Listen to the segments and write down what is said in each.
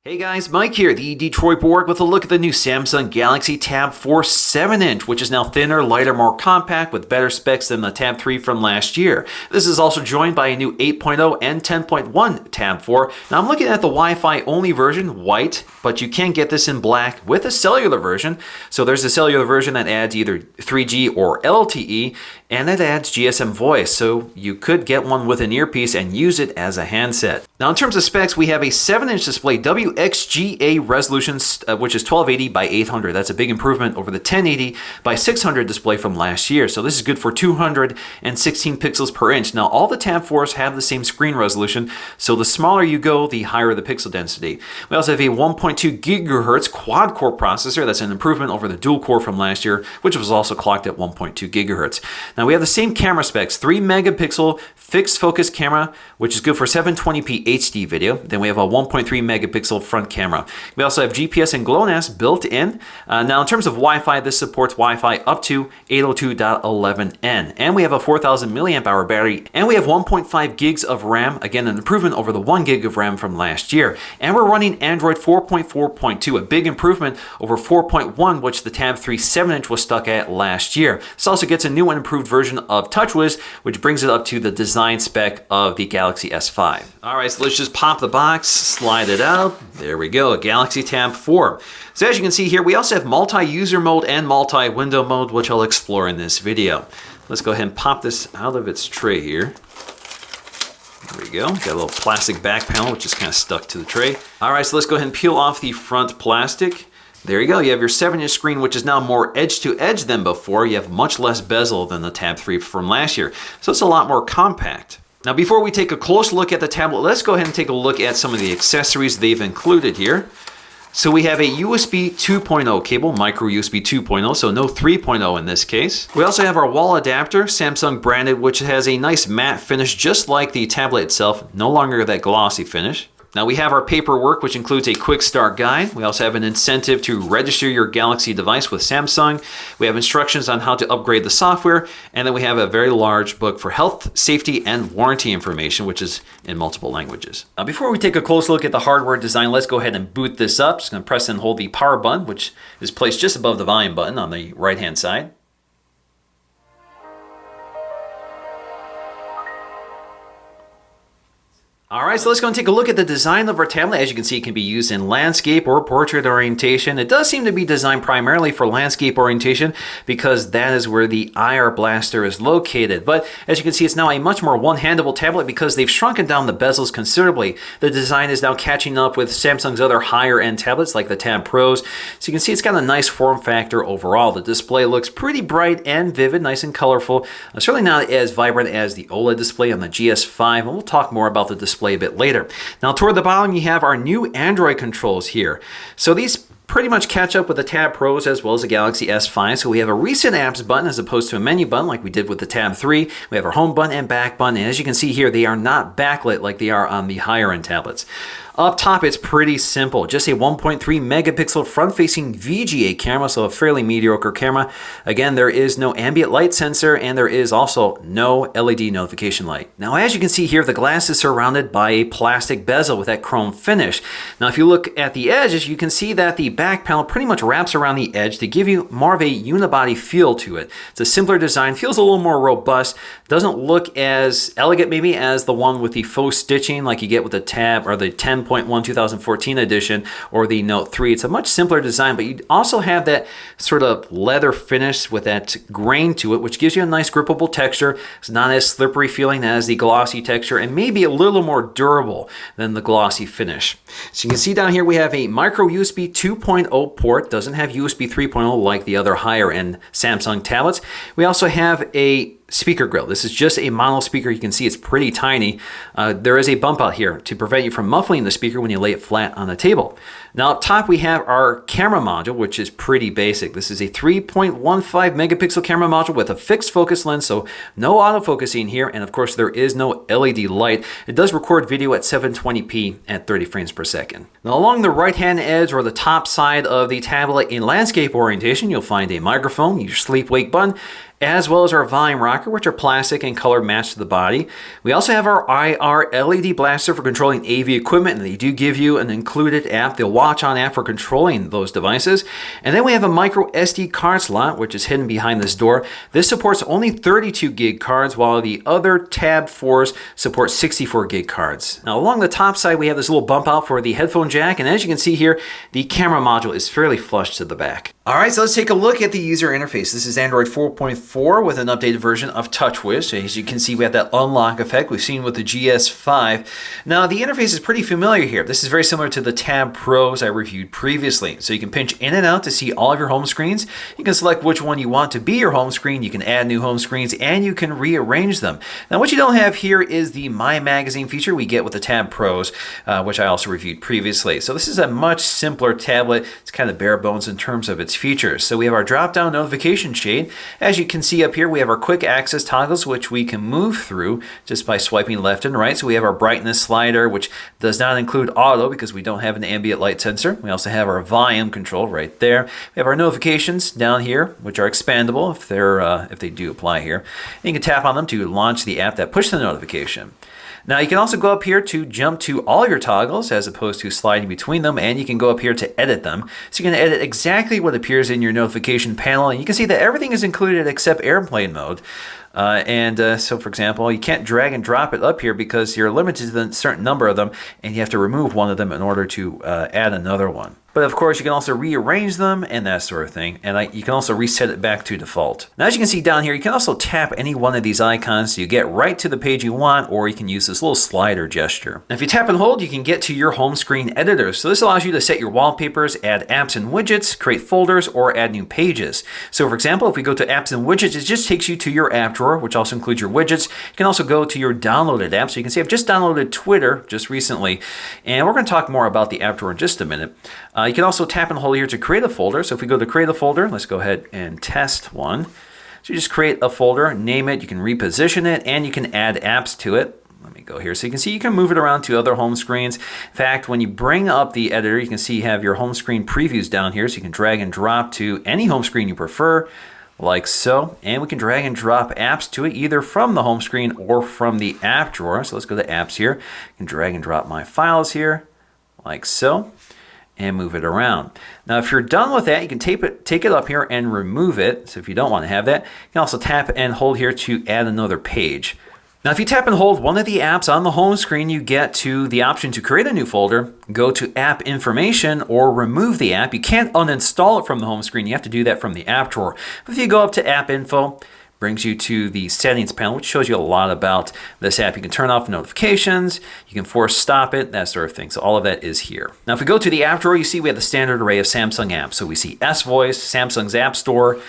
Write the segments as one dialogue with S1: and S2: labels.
S1: Hey guys, Mike here, the Detroit Borg, with a look at the new Samsung Galaxy Tab 4 7-inch, which is now thinner, lighter, more compact, with better specs than the Tab 3 from last year. This is also joined by a new 8.0 and 10.1 Tab 4. Now I'm looking at the Wi-Fi only version, white, but you can get this in black with a cellular version. So there's a cellular version that adds either 3G or LTE, and it adds GSM voice, so you could get one with an earpiece and use it as a handset. Now in terms of specs, we have a 7-inch display WXGA resolution, which is 1280 by 800. That's a big improvement over the 1080 by 600 display from last year. So this is good for 216 pixels per inch. Now all the Tab 4s have the same screen resolution, so the smaller you go, the higher the pixel density. We also have a 1.2 gigahertz quad core processor. That's an improvement over the dual core from last year, which was also clocked at 1.2 gigahertz. Now we have the same camera specs, 3 megapixel fixed focus camera, which is good for 720p HD video. Then we have a 1.3 megapixel front camera. We also have GPS and GLONASS built in. Now in terms of Wi-Fi, this supports Wi-Fi up to 802.11n. And we have a 4000 milliamp hour battery. And we have 1.5 gigs of RAM. Again, an improvement over the 1 gig of RAM from last year. And we're running Android 4.4.2, a big improvement over 4.1, which the Tab 3 7-inch was stuck at last year. This also gets a new and improved version of TouchWiz, which brings it up to the design spec of the Galaxy S5. All right, so let's just pop the box, slide it out. There we go, Galaxy Tab 4. So as you can see here, we also have multi-user mode and multi-window mode, which I'll explore in this video. Let's go ahead and pop this out of its tray here. There we go. Got a little plastic back panel, which is kind of stuck to the tray. All right, so let's go ahead and peel off the front plastic. There you go. You have your 7-inch screen, which is now more edge-to-edge than before. You have much less bezel than the Tab 3 from last year, so it's a lot more compact. Now, before we take a close look at the tablet, let's go ahead and take a look at some of the accessories they've included here. So we have a USB 2.0 cable, micro USB 2.0, so no 3.0 in this case. We also have our wall adapter, Samsung branded, which has a nice matte finish, just like the tablet itself, no longer that glossy finish. Now we have our paperwork, which includes a quick start guide. We also have an incentive to register your Galaxy device with Samsung. We have instructions on how to upgrade the software. And then we have a very large book for health, safety, and warranty information, which is in multiple languages. Now before we take a close look at the hardware design, let's go ahead and boot this up. Just going to press and hold the power button, which is placed just above the volume button on the right-hand side. All right, so let's go and take a look at the design of our tablet. As you can see, it can be used in landscape or portrait orientation. It does seem to be designed primarily for landscape orientation because that is where the IR blaster is located. But as you can see, it's now a much more one-handable tablet because they've shrunken down the bezels considerably. The design is now catching up with Samsung's other higher-end tablets like the Tab Pros. So you can see it's got a nice form factor overall. The display looks pretty bright and vivid, nice and colorful. Certainly not as vibrant as the OLED display on the GS5, and we'll talk more about the display a bit later. Now toward the bottom you have our new Android controls here. So these pretty much catch up with the Tab Pros as well as the Galaxy S5. So we have a recent apps button as opposed to a menu button like we did with the Tab 3. We have our home button and back button, and as you can see here, they are not backlit like they are on the higher end tablets. Up top, it's pretty simple. Just a 1.3 megapixel front-facing VGA camera, so a fairly mediocre camera. Again, there is no ambient light sensor, and there is also no LED notification light. Now, as you can see here, the glass is surrounded by a plastic bezel with that chrome finish. Now, if you look at the edges, you can see that the back panel pretty much wraps around the edge to give you more of a unibody feel to it. It's a simpler design, feels a little more robust, doesn't look as elegant maybe as the one with the faux stitching like you get with the Tab or the 10.1 2014 edition or the Note 3. It's a much simpler design, but you also have that sort of leather finish with that grain to it, which gives you a nice grippable texture. It's not as slippery feeling as the glossy texture and maybe a little more durable than the glossy finish. So you can see down here we have a micro USB 2.0 port. Doesn't have USB 3.0 like the other higher end Samsung tablets. We also have a speaker grill. This is just a mono speaker. You can see it's pretty tiny. There is a bump out here to prevent you from muffling the speaker when you lay it flat on the table. Now up top we have our camera module, which is pretty basic. This is a 3.15 megapixel camera module with a fixed focus lens, so no autofocusing here, and of course there is no LED light. It does record video at 720p at 30 frames per second. Now along the right hand edge or the top side of the tablet in landscape orientation, you'll find a microphone, your sleep wake button, as well as our volume rocker, which are plastic and color matched to the body. We also have our IR LED blaster for controlling AV equipment, and they do give you an included app, the Watch On app for controlling those devices. And then we have a micro SD card slot, which is hidden behind this door. This supports only 32 gig cards, while the other Tab 4s support 64 gig cards. Now along the top side, we have this little bump out for the headphone jack, and as you can see here, the camera module is fairly flush to the back. All right, so let's take a look at the user interface. This is Android 4.4 with an updated version of TouchWiz. As you can see, we have that unlock effect we've seen with the GS5. Now, the interface is pretty familiar here. This is very similar to the Tab Pros I reviewed previously. So you can pinch in and out to see all of your home screens. You can select which one you want to be your home screen. You can add new home screens, and you can rearrange them. Now, what you don't have here is the My Magazine feature we get with the Tab Pros, which I also reviewed previously. So this is a much simpler tablet. It's kind of bare bones in terms of its features. So we have our drop-down notification shade. As you can see up here, we have our quick access toggles, which we can move through just by swiping left and right. So we have our brightness slider, which does not include auto because we don't have an ambient light sensor. We also have our volume control right there. We have our notifications down here, which are expandable if they do apply here. And you can tap on them to launch the app that pushes the notification. Now you can also go up here to jump to all your toggles as opposed to sliding between them, and you can go up here to edit them. So you can edit exactly what appears in your notification panel, and you can see that everything is included except airplane mode. So for example, you can't drag and drop it up here because you're limited to a certain number of them, and you have to remove one of them in order to add another one. But of course, you can also rearrange them and that sort of thing. And you can also reset it back to default. Now, as you can see down here, you can also tap any one of these icons so you get right to the page you want, or you can use this little slider gesture. Now, if you tap and hold, you can get to your home screen editor. So this allows you to set your wallpapers, add apps and widgets, create folders, or add new pages. So for example, if we go to apps and widgets, it just takes you to your app drawer, which also includes your widgets. You can also go to your downloaded apps. So you can see I've just downloaded Twitter just recently, and we're going to talk more about the app drawer in just a minute. You can also tap and hold here to create a folder. So if we go to create a folder, let's go ahead and test one. So you just create a folder, name it, you can reposition it, and you can add apps to it. Let me go here. So you can see you can move it around to other home screens. In fact, when you bring up the editor, you can see you have your home screen previews down here. So you can drag and drop to any home screen you prefer, like so. And we can drag and drop apps to it either from the home screen or from the app drawer. So let's go to apps here. You can drag and drop my files here, like so, and move it around. Now, if you're done with that, you can take it up here and remove it. So if you don't want to have that, you can also tap and hold here to add another page. Now, if you tap and hold one of the apps on the home screen, you get to the option to create a new folder, go to app information, or remove the app. You can't uninstall it from the home screen. You have to do that from the app drawer. But if you go up to app info, brings you to the settings panel, which shows you a lot about this app. You can turn off notifications, you can force stop it, that sort of thing. So all of that is here. Now, if we go to the app drawer, you see we have the standard array of Samsung apps. So we see S-Voice, Samsung's App Store,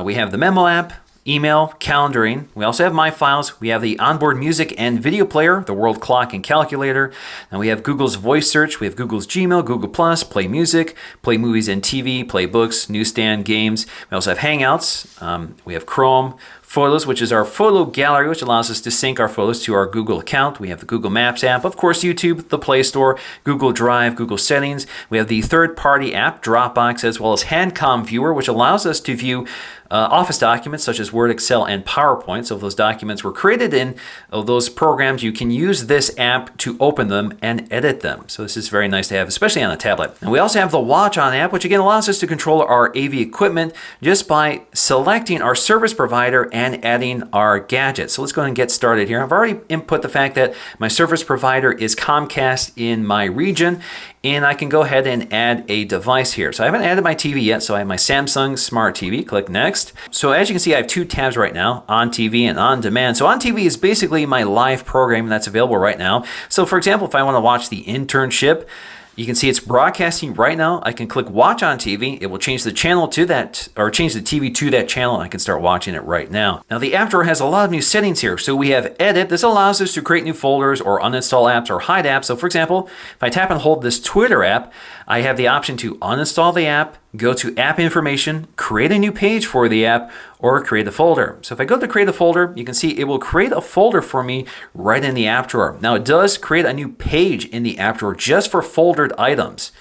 S1: we have the Memo App, email, calendaring. We also have My Files. We have the onboard music and video player, the world clock and calculator. Now we have Google's voice search. We have Google's Gmail, Google+, Play Music, Play Movies and TV, Play Books, Newsstand, Games. We also have Hangouts. We have Chrome, Photos, which is our photo gallery, which allows us to sync our photos to our Google account. We have the Google Maps app, of course, YouTube, the Play Store, Google Drive, Google Settings. We have the third-party app, Dropbox, as well as Handcom Viewer, which allows us to view Office documents such as Word, Excel, and PowerPoint. So if those documents were created in those programs, you can use this app to open them and edit them. So this is very nice to have, especially on a tablet. And we also have the Watch On app, which again allows us to control our AV equipment just by selecting our service provider and adding our gadgets. So let's go ahead and get started here. I've already input the fact that my service provider is Comcast in my region, and I can go ahead and add a device here. So I haven't added my TV yet, so I have my Samsung Smart TV. Click Next. So as you can see, I have two tabs right now, On TV and On Demand. So On TV is basically my live program that's available right now. So for example, if I want to watch The Internship, you can see it's broadcasting right now. I can click Watch on TV. It will change the channel to that, or change the TV to that channel, and I can start watching it right now. Now the app drawer has a lot of new settings here. So we have Edit. This allows us to create new folders or uninstall apps or hide apps. So for example, if I tap and hold this Twitter app, I have the option to uninstall the app, go to app information, create a new page for the app, or create a folder. So if I go to create a folder, you can see it will create a folder for me right in the app drawer. Now it does create a new page in the app drawer just for foldered items.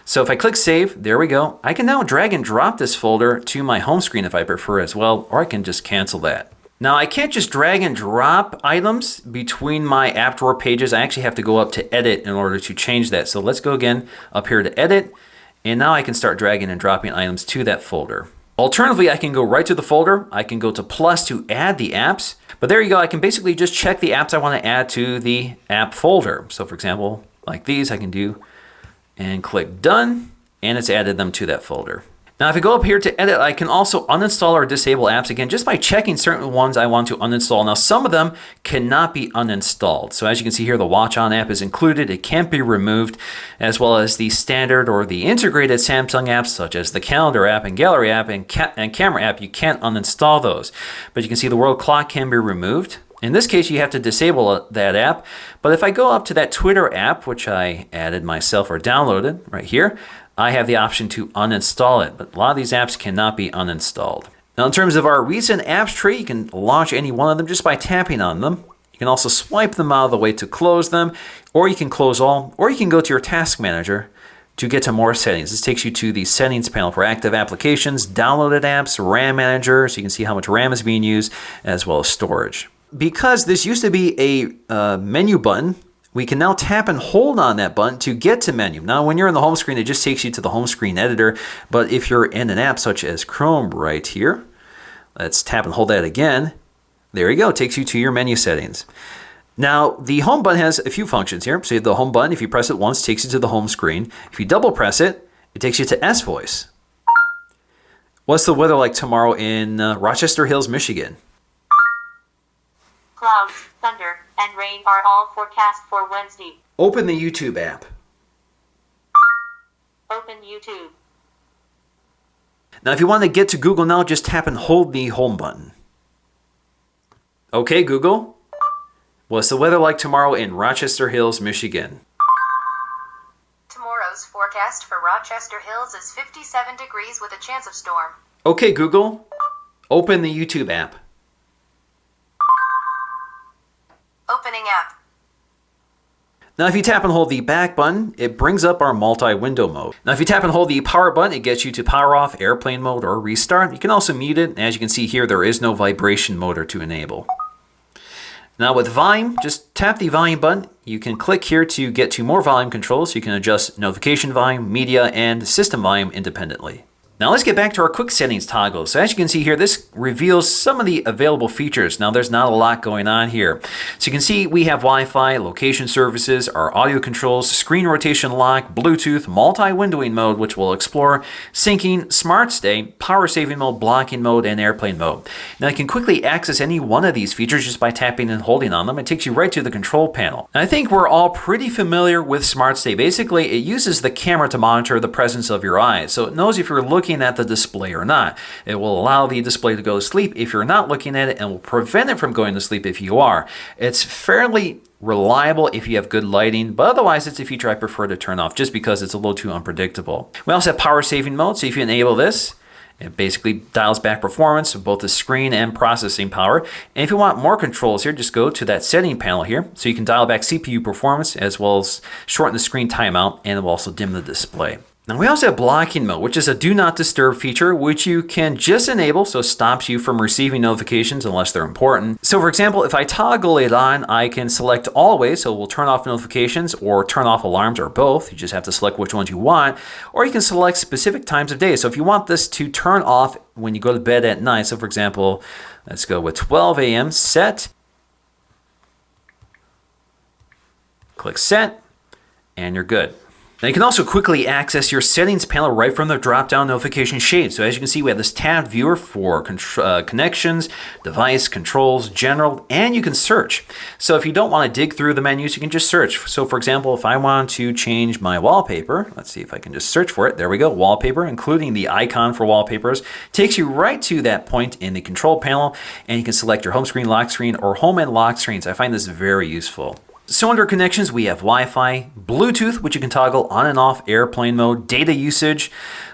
S1: So if I click save, there we go. I can now drag and drop this folder to my home screen if I prefer as well, or I can just cancel that. Now I can't just drag and drop items between my app drawer pages. I actually have to go up to edit in order to change that. So let's go again up here to edit, and now I can start dragging and dropping items to that folder. Alternatively, I can go right to the folder. I can go to plus to add the apps, but there you go. I can basically just check the apps I want to add to the app folder. So for example, like these, I can do and click done, and it's added them to that folder. Now if I go up here to edit, I can also uninstall or disable apps again just by checking certain ones I want to uninstall. Now some of them cannot be uninstalled. So as you can see here, the Watch On app is included. It can't be removed, as well as the standard or the integrated Samsung apps such as the Calendar app and Gallery app and Camera app. You can't uninstall those. But you can see the World Clock can be removed. In this case, you have to disable that app. But if I go up to that Twitter app, which I added myself or downloaded right here, I have the option to uninstall it. But a lot of these apps cannot be uninstalled. Now, in terms of our recent apps tree, you can launch any one of them just by tapping on them. You can also swipe them out of the way to close them, or you can close all, or you can go to your task manager to get to more settings. This takes you to the settings panel for active applications, downloaded apps, RAM manager, so you can see how much RAM is being used, as well as storage. Because this used to be a menu button, we can now tap and hold on that button to get to menu. Now, when you're in the home screen, it just takes you to the home screen editor. But if you're in an app such as Chrome right here, let's tap and hold that again. There you go, it takes you to your menu settings. Now, the home button has a few functions here. So the home button, if you press it once, takes you to the home screen. If you double press it, it takes you to S Voice. What's the weather like tomorrow in Rochester Hills, Michigan?
S2: Clouds, thunder, and rain are all forecast for Wednesday.
S1: Open the YouTube app.
S2: Open YouTube.
S1: Now, if you want to get to Google now, just tap and hold the home button. Okay, Google. What's the weather like tomorrow in Rochester Hills, Michigan?
S3: Tomorrow's forecast for Rochester Hills is 57 degrees with a chance of storm.
S1: Okay, Google. Open the YouTube app.
S3: Opening app.
S1: Now, if you tap and hold the back button, it brings up our multi-window mode. Now, if you tap and hold the power button, it gets you to power off, airplane mode, or restart. You can also mute it. As you can see here, there is no vibration motor to enable. Now with volume, just tap the volume button. You can click here to get to more volume controls. You can adjust notification volume, media, and system volume independently. Now let's get back to our quick settings toggle. So as you can see here, this reveals some of the available features. Now there's not a lot going on here. So you can see we have Wi-Fi, location services, our audio controls, screen rotation lock, Bluetooth, multi-windowing mode, which we'll explore, syncing, smart stay, power saving mode, blocking mode, and airplane mode. Now you can quickly access any one of these features just by tapping and holding on them. It takes you right to the control panel. And I think we're all pretty familiar with smart stay. Basically, it uses the camera to monitor the presence of your eyes. So it knows if you're looking at the display or not. It will allow the display to go to sleep if you're not looking at it, and will prevent it from going to sleep if you are. It's fairly reliable if you have good lighting, but otherwise it's a feature I prefer to turn off just because it's a little too unpredictable. We also have power saving mode, so if you enable this, it basically dials back performance of both the screen and processing power. And if you want more controls here, just go to that setting panel here. So you can dial back CPU performance as well as shorten the screen timeout, and it will also dim the display. Now we also have blocking mode, which is a do not disturb feature, which you can just enable, so it stops you from receiving notifications unless they're important. So for example, if I toggle it on, I can select always, so we'll turn off notifications or turn off alarms, or both. You just have to select which ones you want, or you can select specific times of day. So if you want this to turn off when you go to bed at night, so for example, let's go with 12 a.m. set. Click set, and you're good. Now you can also quickly access your settings panel right from the drop-down notification shade. So as you can see, we have this tabbed viewer for connections, device, controls, general, and you can search. So if you don't want to dig through the menus, you can just search. So for example, if I want to change my wallpaper, let's see if I can just search for it. There we go, wallpaper, including the icon for wallpapers. Takes you right to that point in the control panel, and you can select your home screen, lock screen, or home and lock screens. I find this very useful. So under connections, we have Wi-Fi, Bluetooth, which you can toggle on and off, airplane mode, data usage,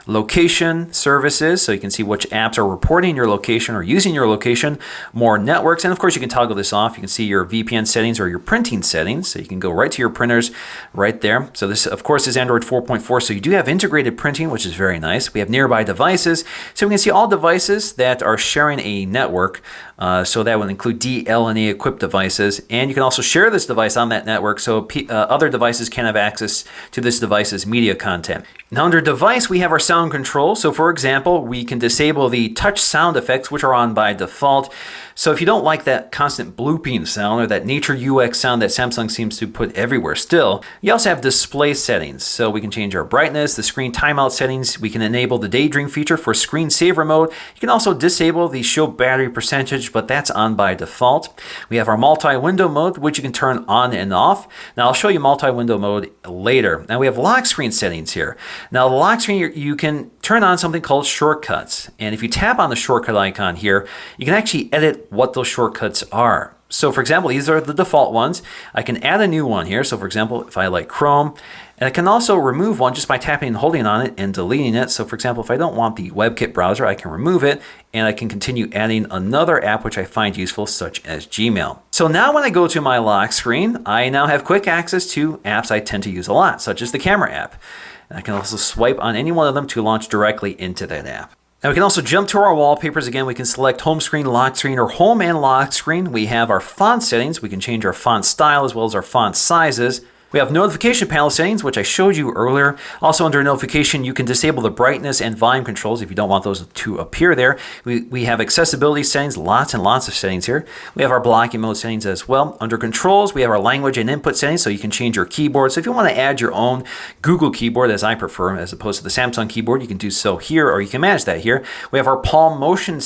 S1: location services, so you can see which apps are reporting your location or using your location, more networks, and of course you can toggle this off. You can see your VPN settings or your printing settings, so you can go right to your printers right there. So this, of course, is Android 4.4, so you do have integrated printing, which is very nice. We have nearby devices, so we can see all devices that are sharing a network, so that would include DLNA equipped devices, and you can also share this device on that network, so other devices can have access to this device's media content. Now under device, we have our sound control. So for example, we can disable the touch sound effects, which are on by default. So if you don't like that constant blooping sound or that nature UX sound that Samsung seems to put everywhere still, you also have display settings. So we can change our brightness, the screen timeout settings. We can enable the daydream feature for screensaver mode. You can also disable the show battery percentage, but that's on by default. We have our multi-window mode, which you can turn on and off. Now I'll show you multi-window mode later. Now we have lock screen settings here. Now the lock screen, you can turn on something called shortcuts. And if you tap on the shortcut icon here, you can actually edit what those shortcuts are. So for example, these are the default ones. I can add a new one here. So for example, if I like Chrome, and I can also remove one just by tapping and holding on it and deleting it. So for example, if I don't want the WebKit browser, I can remove it and I can continue adding another app which I find useful, such as Gmail. So now when I go to my lock screen, I now have quick access to apps I tend to use a lot, such as the camera app. And I can also swipe on any one of them to launch directly into that app. Now we can also jump to our wallpapers. Again, we can select home screen, lock screen, or home and lock screen. We have our font settings. We can change our font style as well as our font sizes. We have notification panel settings, which I showed you earlier. Also under notification, you can disable the brightness and volume controls if you don't want those to appear there. We have accessibility settings, lots and lots of settings here. We have our blocking mode settings as well. Under controls, we have our language and input settings, so you can change your keyboard. So if you want to add your own Google keyboard, as I prefer, as opposed to the Samsung keyboard, you can do so here, or you can manage that here. We have our palm motion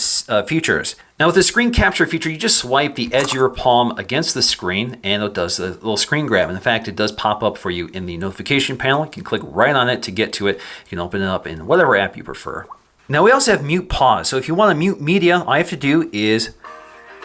S1: features. Now with the screen capture feature, you just swipe the edge of your palm against the screen and it does a little screen grab. And in fact, it does pop up for you in the notification panel. You can click right on it to get to it. You can open it up in whatever app you prefer. Now we also have mute pause. So if you want to mute media, all you have to do is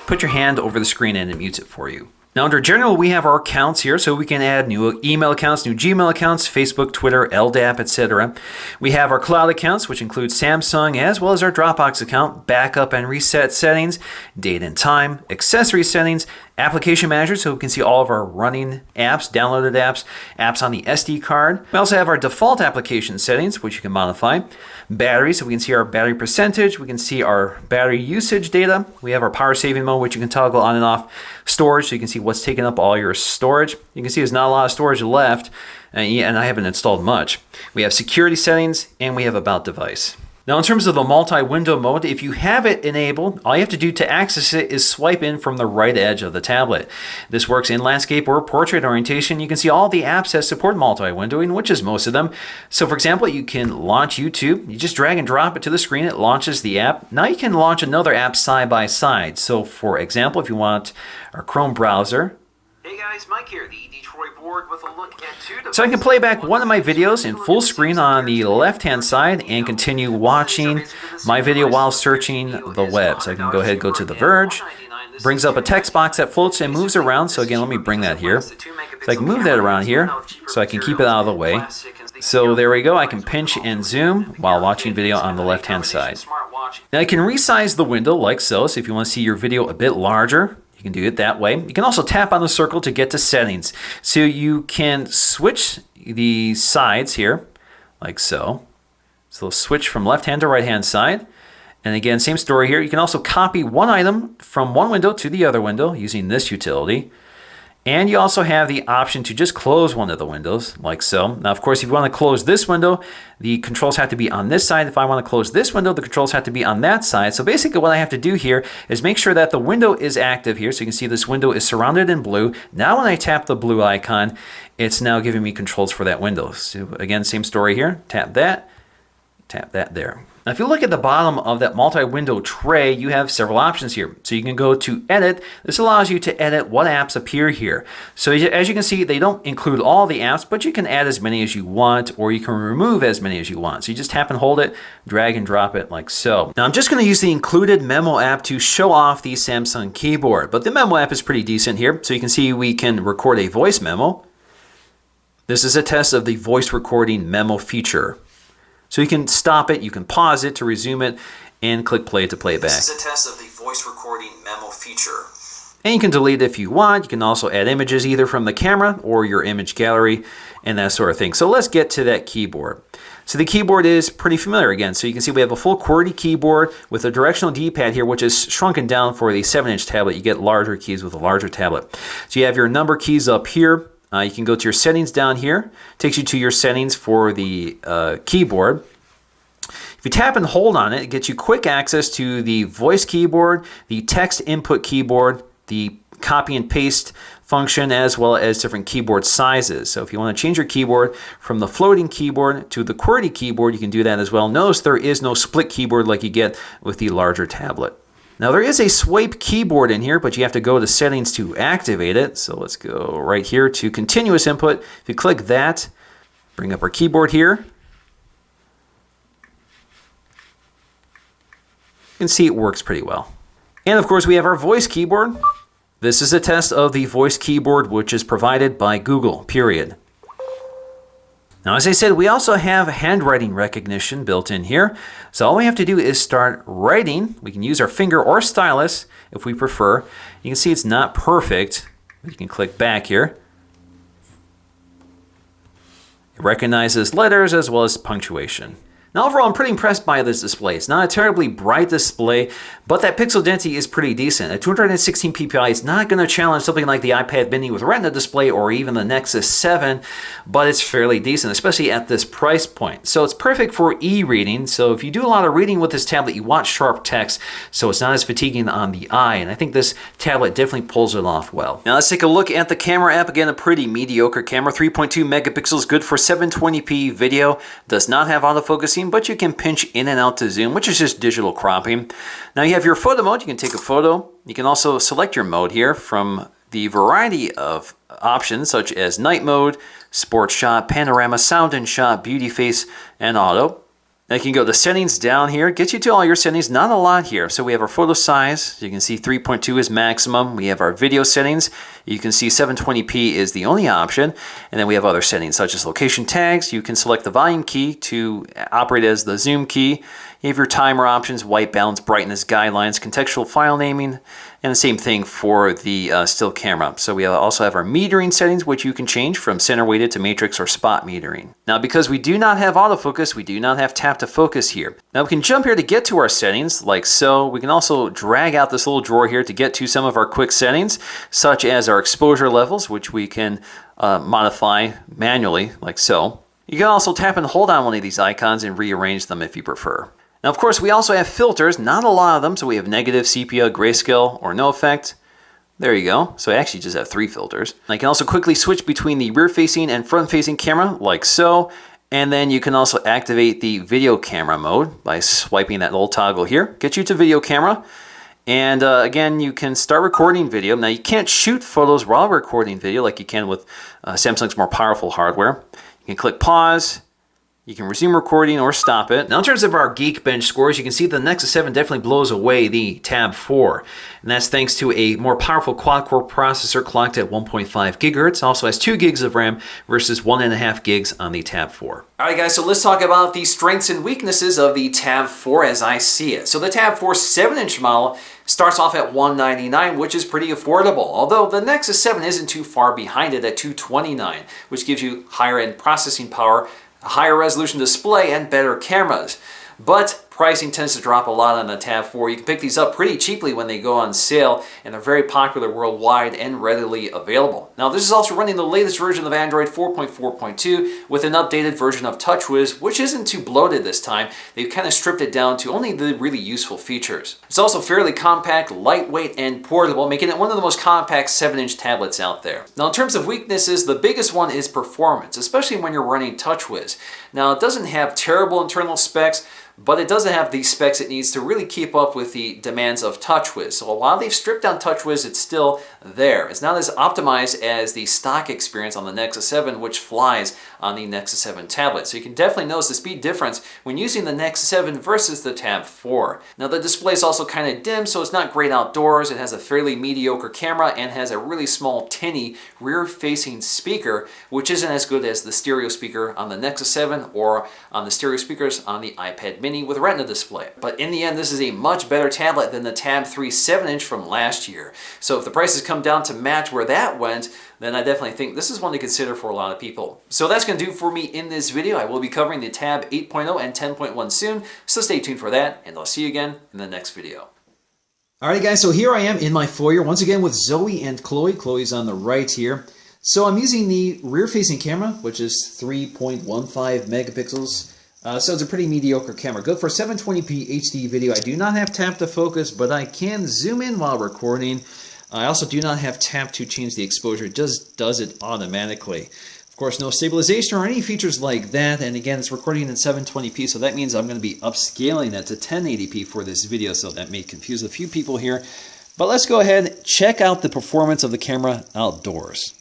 S1: put your hand over the screen and it mutes it for you. Now under general, we have our accounts here, so we can add new email accounts, new Gmail accounts, Facebook, Twitter, LDAP, etc. We have our cloud accounts, which include Samsung, as well as our Dropbox account, backup and reset settings, date and time, accessory settings, application manager, so we can see all of our running apps, downloaded apps, apps on the SD card. We also have our default application settings, which you can modify. Battery, so we can see our battery percentage, we can see our battery usage data. We have our power saving mode, which you can toggle on and off. Storage, so you can see what's taking up all your storage. You can see there's not a lot of storage left, and I haven't installed much. We have security settings, and we have about device. Now in terms of the multi-window mode, if you have it enabled, all you have to do to access it is swipe in from the right edge of the tablet. This works in landscape or portrait orientation. You can see all the apps that support multi-windowing, which is most of them. So for example, you can launch YouTube. You just drag and drop it to the screen. It launches the app. Now you can launch another app side by side. So for example, if you want our Chrome browser,
S4: Hey guys, Mike here, the Detroit board with a look at two devices.
S1: so I can play back one of my videos in full screen on the left-hand side and continue watching my video while searching the web. So I can go ahead and go to The Verge, brings up a text box that floats and moves around. So again, let me bring that here. So I can move that around here so I can keep it out of the way. So there we go. I can pinch and zoom while watching video on the left-hand side. Now I can resize the window like so. So if you want to see your video a bit larger, you can do it that way. You can also tap on the circle to get to settings. So you can switch the sides here, like so. So switch from left hand to right hand side. And again, same story here. You can also copy one item from one window to the other window using this utility. And you also have the option to just close one of the windows, like so. Now, of course, if you want to close this window, the controls have to be on this side. If I want to close this window, the controls have to be on that side. So basically what I have to do here is make sure that the window is active here. So you can see this window is surrounded in blue. Now when I tap the blue icon, it's now giving me controls for that window. So again, same story here. Tap that there. Now, if you look at the bottom of that multi-window tray, you have several options here. So you can go to Edit. This allows you to edit what apps appear here. So as you can see, they don't include all the apps, but you can add as many as you want, or you can remove as many as you want. So you just tap and hold it, drag and drop it like so. Now, I'm just going to use the included Memo app to show off the Samsung keyboard, but the Memo app is pretty decent here. So you can see we can record a voice memo. This is a test of the voice recording memo feature. So you can stop it, you can pause it to resume it, and click play to play it back.
S4: This is a test of the voice recording memo feature.
S1: And you can delete it if you want. You can also add images either from the camera or your image gallery and that sort of thing. So let's get to that keyboard. So the keyboard is pretty familiar again. So you can see we have a full QWERTY keyboard with a directional D-pad here, which is shrunken down for the 7-inch tablet. You get larger keys with a larger tablet. So you have your number keys up here. You can go to your settings down here. Takes you to your settings for the keyboard. If you tap and hold on it, it gets you quick access to the voice keyboard, the text input keyboard, the copy and paste function, as well as different keyboard sizes. So if you want to change your keyboard from the floating keyboard to the QWERTY keyboard, you can do that as well. Notice there is no split keyboard like you get with the larger tablet. Now there is a swipe keyboard in here, but you have to go to settings to activate it. So let's go right here to continuous input. If you click that, bring up our keyboard here. You can see it works pretty well. And of course we have our voice keyboard. This is a test of the voice keyboard, which is provided by Google, period. Now, as I said, we also have handwriting recognition built in here. So all we have to do is start writing. We can use our finger or stylus if we prefer. You can see it's not perfect. You can click back here. It recognizes letters as well as punctuation. Now overall, I'm pretty impressed by this display. It's not a terribly bright display, but that pixel density is pretty decent. At 216 ppi, it's not going to challenge something like the iPad mini with Retina display or even the Nexus 7, but it's fairly decent, especially at this price point. So it's perfect for e-reading. So if you do a lot of reading with this tablet, you want sharp text, so it's not as fatiguing on the eye, and I think this tablet definitely pulls it off well. Now let's take a look at the camera app. Again, a pretty mediocre camera, 3.2 megapixels, good for 720p video, does not have autofocusing, but you can pinch in and out to zoom, which is just digital cropping. Now you have your photo mode. You can take a photo. You can also select your mode here from the variety of options such as night mode, sports shot, panorama, sound and shot, beauty face, and auto. Now you can go to settings down here. It gets you to all your settings, not a lot here. So we have our photo size. You can see 3.2 is maximum. We have our video settings. You can see 720p is the only option. And then we have other settings such as location tags. You can select the volume key to operate as the zoom key. You have your timer options, white balance, brightness, guidelines, contextual file naming, and the same thing for the still camera. So we also have our metering settings, which you can change from center weighted to matrix or spot metering. Now, because we do not have autofocus, we do not have tap to focus here. Now we can jump here to get to our settings, like so. We can also drag out this little drawer here to get to some of our quick settings, such as our exposure levels, which we can modify manually, like so. You can also tap and hold on one of these icons and rearrange them if you prefer. Now, of course, we also have filters, not a lot of them. So we have negative, sepia, grayscale, or no effect. There you go. So I actually just have 3 filters. I can also quickly switch between the rear-facing and front-facing camera, like so. And then you can also activate the video camera mode by swiping that little toggle here. Get you to video camera. And again, you can start recording video. Now, you can't shoot photos while recording video like you can with Samsung's more powerful hardware. You can click pause. You can resume recording or stop it. Now in terms of our Geekbench scores, you can see the Nexus 7 definitely blows away the Tab 4. And that's thanks to a more powerful quad-core processor clocked at 1.5 gigahertz. Also has 2 gigs of RAM versus 1.5 gigs on the Tab 4. Alright guys, so let's talk about the strengths and weaknesses of the Tab 4 as I see it. So the Tab 4 7-inch model starts off at $199, which is pretty affordable. Although the Nexus 7 isn't too far behind it at $229, which gives you higher end processing power, a higher resolution display, and better cameras. But pricing tends to drop a lot on the Tab 4. You can pick these up pretty cheaply when they go on sale, and they're very popular worldwide and readily available. Now, this is also running the latest version of Android 4.4.2 with an updated version of TouchWiz, which isn't too bloated this time. They've kind of stripped it down to only the really useful features. It's also fairly compact, lightweight, and portable, making it one of the most compact 7-inch tablets out there. Now, in terms of weaknesses, the biggest one is performance, especially when you're running TouchWiz. Now, it doesn't have terrible internal specs, but it doesn't have the specs it needs to really keep up with the demands of TouchWiz. So while they've stripped down TouchWiz, it's still there. It's not as optimized as the stock experience on the Nexus 7, which flies on the Nexus 7 tablet. So you can definitely notice the speed difference when using the Nexus 7 versus the Tab 4. Now the display is also kind of dim, so it's not great outdoors. It has a fairly mediocre camera and has a really small, tinny, rear-facing speaker, which isn't as good as the stereo speaker on the Nexus 7 or on the stereo speakers on the iPad Mini with Retina display. But in the end, this is a much better tablet than the Tab 3 7-inch from last year. So if the prices come down to match where that went, then I definitely think this is one to consider for a lot of people. So that's going to do it for me in this video. I will be covering the Tab 8.0 and 10.1 soon, so stay tuned for that, and I'll see you again in the next video. Alright guys, so here I am in my foyer, once again with Zoe and Chloe. Chloe's on the right here. So I'm using the rear-facing camera, which is 3.15 megapixels. So it's a pretty mediocre camera. Good for 720p HD video. I do not have tap to focus, but I can zoom in while recording. I also do not have tap to change the exposure. It just does it automatically. Of course, no stabilization or any features like that. And again, it's recording in 720p, so that means I'm going to be upscaling that to 1080p for this video, so that may confuse a few people here. But let's go ahead and check out the performance of the camera outdoors.